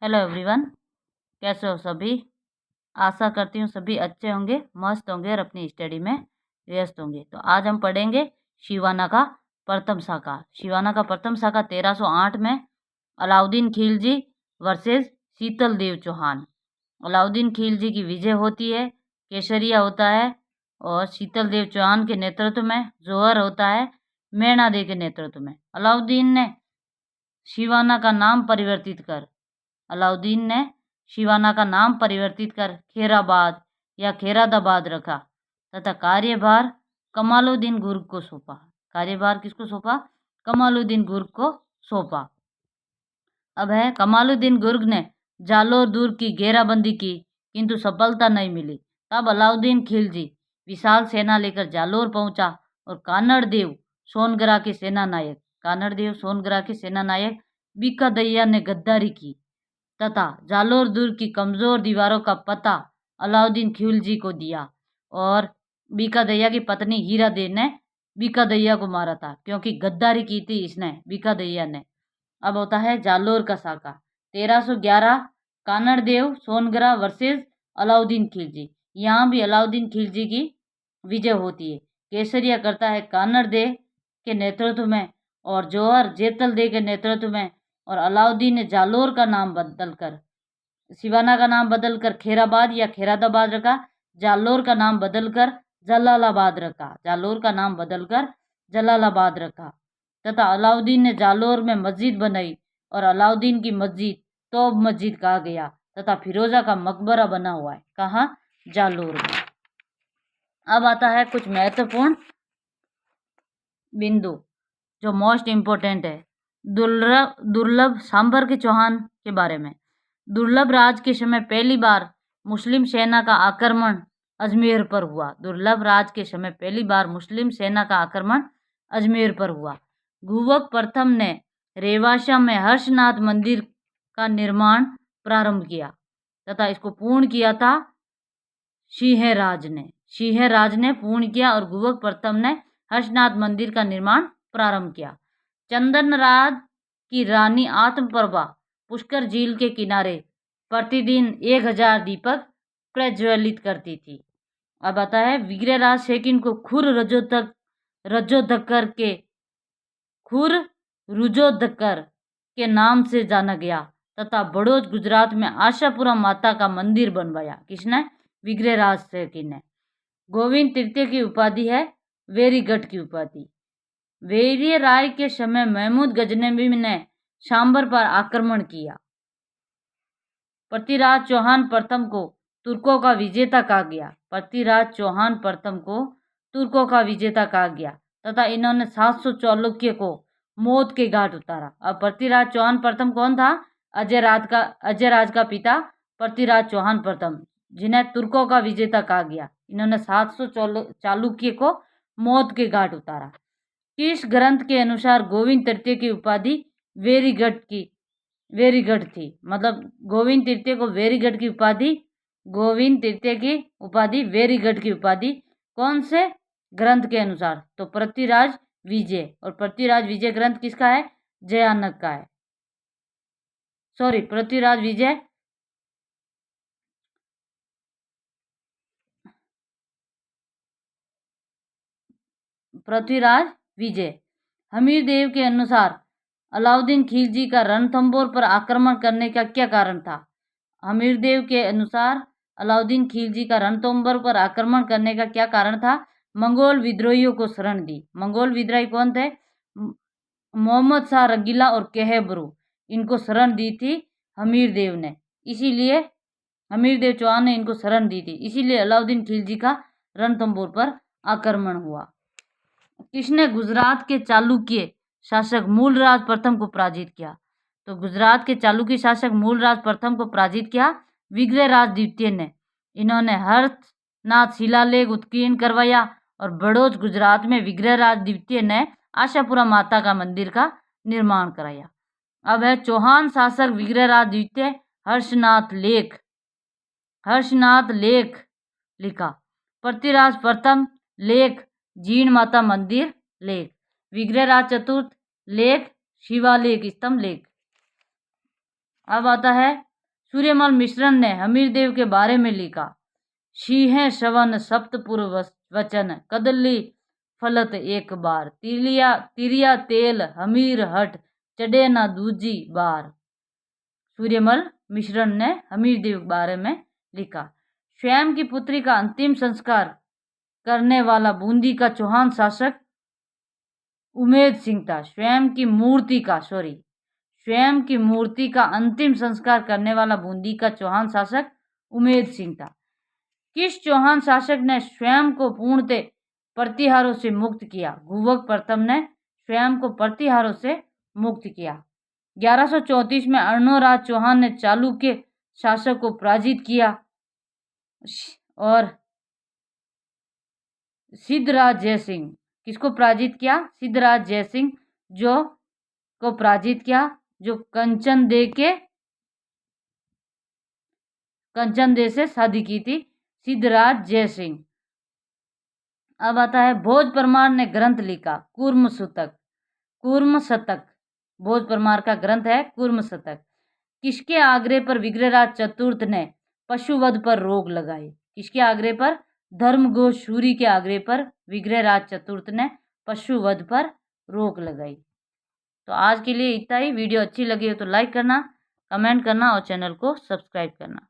Hello everyone, कैसे हो सभी। आशा करती हूँ सभी अच्छे होंगे, मस्त होंगे और अपनी स्टडी में व्यस्त होंगे। तो आज हम पढ़ेंगे शिवाना का प्रथम शाखा। शिवाना का प्रथम शाखा 1308 में अलाउद्दीन खिलजी वर्सेस शीतल देव चौहान। अलाउद्दीन खिलजी की विजय होती है, केसरिया होता है और शीतल देव चौहान के नेतृत्व में जौहर होता है मैना दे के नेतृत्व में। अलाउद्दीन ने शिवाना का नाम परिवर्तित कर खेराबाद या खेरादाबाद रखा तथा कार्यभार कमालुद्दीन गुर्ग को सौंपा। कार्यभार किसको सौंपा? कमालुद्दीन गुर्ग को सौंपा। अब है, कमालुद्दीन गुर्ग ने जालोर दुर्ग की घेराबंदी की किंतु सफलता नहीं मिली। तब अलाउद्दीन खिलजी विशाल सेना लेकर जालोर पहुंचा और कानड़ देव सोनगरा के सेनानायक बीकादैया ने गद्दारी की तथा जालोर दुर्ग की कमजोर दीवारों का पता अलाउद्दीन खिलजी को दिया और बीकादैया की पत्नी हीरा देव ने बीकादैया को मारा था क्योंकि गद्दारी की थी इसने, बीकादैया ने। अब होता है जालोर का साका 1311 कानड़ देव सोनगरा वर्सेस अलाउद्दीन खिलजी। यहाँ भी अलाउद्दीन खिलजी की विजय होती है। केसरिया करता है कानड़ देव के नेतृत्व में और जौहर जेतल देव के नेतृत्व में, और अलाउद्दीन ने जालोर का नाम बदलकर, शिवाना का नाम बदलकर खेराबाद या खेरादाबाद रखा, जालोर का नाम बदलकर जलालाबाद रखा तथा अलाउद्दीन ने जालोर में मस्जिद बनाई और अलाउद्दीन की मस्जिद तोब मस्जिद कहा गया तथा फिरोजा का मकबरा बना हुआ है। कहाँ? जालोर में। अब आता है कुछ महत्वपूर्ण बिंदु जो मोस्ट इम्पोर्टेंट है। दुर्लभ सांबर के चौहान के बारे में। दुर्लभ राज के समय पहली बार मुस्लिम सेना का आक्रमण अजमेर पर हुआ। गुवक प्रथम ने रेवाशा में हर्षनाथ मंदिर का निर्माण प्रारंभ किया तथा इसको पूर्ण किया था सिंहराज ने पूर्ण किया और गुवक प्रथम ने हर्षनाथ मंदिर का निर्माण प्रारंभ किया। चंदनराज की रानी आत्मप्रभा पुष्कर झील के किनारे प्रतिदिन 1000 दीपक प्रज्वलित करती थी। अब आता है, विग्रहराज सेकिन को खुर रुजोधकर के नाम से जाना गया तथा बड़ौज गुजरात में आशापुरा माता का मंदिर बनवाया। किसने? विग्रहराज सेकिन ने। गोविंद तृतीय की उपाधि है वेरीगढ़ की उपाधि। वीर्य राय के समय महमूद गजनबी ने सांबर पर आक्रमण किया। पृथ्वीराज चौहान प्रथम को तुर्कों का विजेता कहा गया तथा इन्होंने 700 चालुक्य को मौत के घाट उतारा। अब पृथ्वीराज चौहान प्रथम कौन था? अजयराज का पिता पृथ्वीराज चौहान प्रथम, जिन्हें तुर्कों का विजेता कहा गया। इन्होंने 700 चालुक्य को मौत के घाट उतारा। किस ग्रंथ के अनुसार गोविंद तृतीय की उपाधि वेरीगढ़ थी? मतलब गोविंद तृतीय को वेरीगढ़ की उपाधि कौन से ग्रंथ के अनुसार? तो पृथ्वीराज विजय। और पृथ्वीराज विजय ग्रंथ किसका है? जयानक का है। पृथ्वीराज विजय। हमीरदेव के अनुसार अलाउद्दीन खिलजी का रणथंभौर पर आक्रमण करने का क्या कारण था? हमीरदेव के अनुसार अलाउद्दीन खिलजी का रणथंभौर पर आक्रमण करने का क्या कारण था? मंगोल विद्रोहियों को शरण दी। मंगोल विद्रोही कौन थे? मोहम्मद शाह रंगीला और कहबरू, इनको शरण दी थी हमीरदेव ने। इसीलिए हमीरदेव चौहान ने इनको शरण दी थी, इसीलिए अलाउद्दीन खिलजी का रणथंभौर पर आक्रमण हुआ। किसने गुजरात के चालुक्य शासक मूलराज प्रथम को पराजित किया? तो गुजरात के चालुक्य शासक मूलराज प्रथम को पराजित किया विग्रहराज द्वितीय ने। इन्होंने हर्षनाथ शिलालेख उत्कीर्ण करवाया और बड़ौज गुजरात में विग्रहराज द्वितीय ने आशापुरा माता का मंदिर का निर्माण कराया। अब है, चौहान शासक विग्रहराज द्वितीय हर्षनाथ लेख लिखा। पृथ्वीराज प्रथम लेख जीर्ण माता मंदिर लेख। विग्रहराज चतुर्थ लेख शिवालेख स्तंभ लेख। अब आता है सूर्यमल मिश्रण ने हमीरदेव के बारे में लिखा। शीहे शवन सप्तपुर वचन कदली फलत एक बार, तिरिया तेल हमीर हट चढ़े ना दूजी बार। सूर्यमल मिश्रण ने हमीरदेव के बारे में लिखा। स्वयं की पुत्री का अंतिम संस्कार करने वाला बूंदी का चौहान शासक उमेद सिंह था। स्वयं की मूर्ति का अंतिम संस्कार करने वाला बूंदी का चौहान शासक उमेद सिंह था। किस चौहान शासक ने स्वयं को पूर्णतः प्रतिहारों से मुक्त किया? घुवक प्रथम ने स्वयं को प्रतिहारों से मुक्त किया। 1134 में अर्णोराज चौहान ने चालुक्य शासक को पराजित किया और सिद्धराज जयसिंह किसको पराजित किया? सिद्धराज जयसिंह जो को पराजित किया, जो कंचन दे से शादी की थी, सिद्धराज जयसिंह। अब आता है भोज परमार ने ग्रंथ लिखा कूर्म शतक। भोज परमार का ग्रंथ है कूर्म शतक। किसके आग्रह पर विग्रहराज चतुर्थ ने पशुवध पर रोक लगाई? किसके आग्रह पर? धर्मघोष सूरी के आग्रह पर विग्रहराज चतुर्थ ने पशुवध पर रोक लगाई। तो आज के लिए इतना ही। वीडियो अच्छी लगी हो तो लाइक करना, कमेंट करना और चैनल को सब्सक्राइब करना।